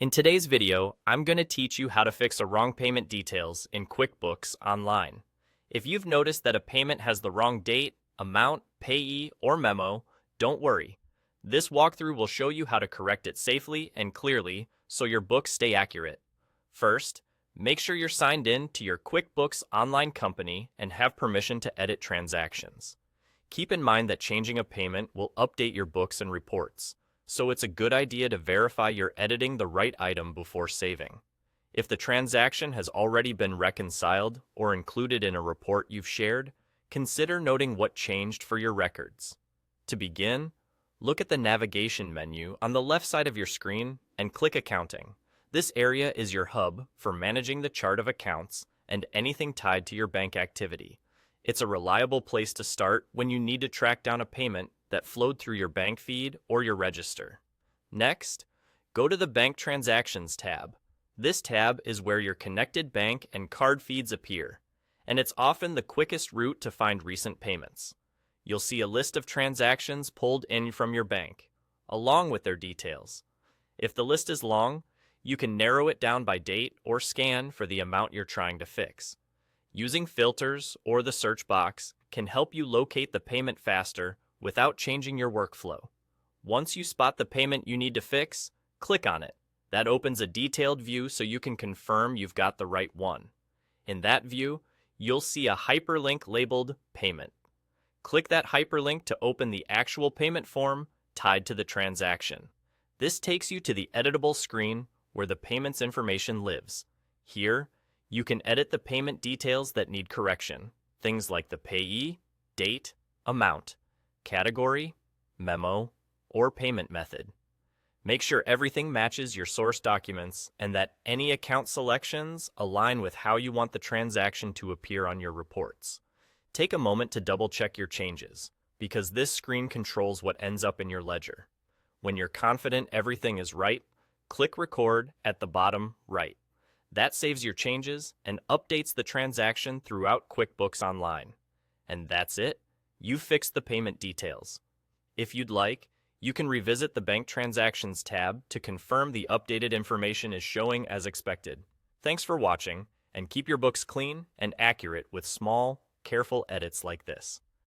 In today's video, I'm going to teach you how to fix a wrong payment details in QuickBooks Online. If you've noticed that a payment has the wrong date, amount, payee, or memo, don't worry. This walkthrough will show you how to correct it safely and clearly so your books stay accurate. First, make sure you're signed in to your QuickBooks Online company and have permission to edit transactions. Keep in mind that changing a payment will update your books and reports, so it's a good idea to verify you're editing the right item before saving. If the transaction has already been reconciled or included in a report you've shared, consider noting what changed for your records. To begin, look at the navigation menu on the left side of your screen and click Accounting. This area is your hub for managing the chart of accounts and anything tied to your bank activity. It's a reliable place to start when you need to track down a payment that flowed through your bank feed or your register. Next, go to the Bank Transactions tab. This tab is where your connected bank and card feeds appear, and it's often the quickest route to find recent payments. You'll see a list of transactions pulled in from your bank, along with their details. If the list is long, you can narrow it down by date or scan for the amount you're trying to fix. Using filters or the search box can help you locate the payment faster without changing your workflow. Once you spot the payment you need to fix, click on it. That opens a detailed view so you can confirm you've got the right one. In that view, you'll see a hyperlink labeled Payment. Click that hyperlink to open the actual payment form tied to the transaction. This takes you to the editable screen where the payment's information lives. Here, you can edit the payment details that need correction, things like the payee, date, amount, category, memo, or payment method. Make sure everything matches your source documents and that any account selections align with how you want the transaction to appear on your reports. Take a moment to double-check your changes, because this screen controls what ends up in your ledger. When you're confident everything is right, click Record at the bottom right. That saves your changes and updates the transaction throughout QuickBooks Online. And that's it. You've fixed the payment details. If you'd like, you can revisit the Bank Transactions tab to confirm the updated information is showing as expected. Thanks for watching, and keep your books clean and accurate with small, careful edits like this.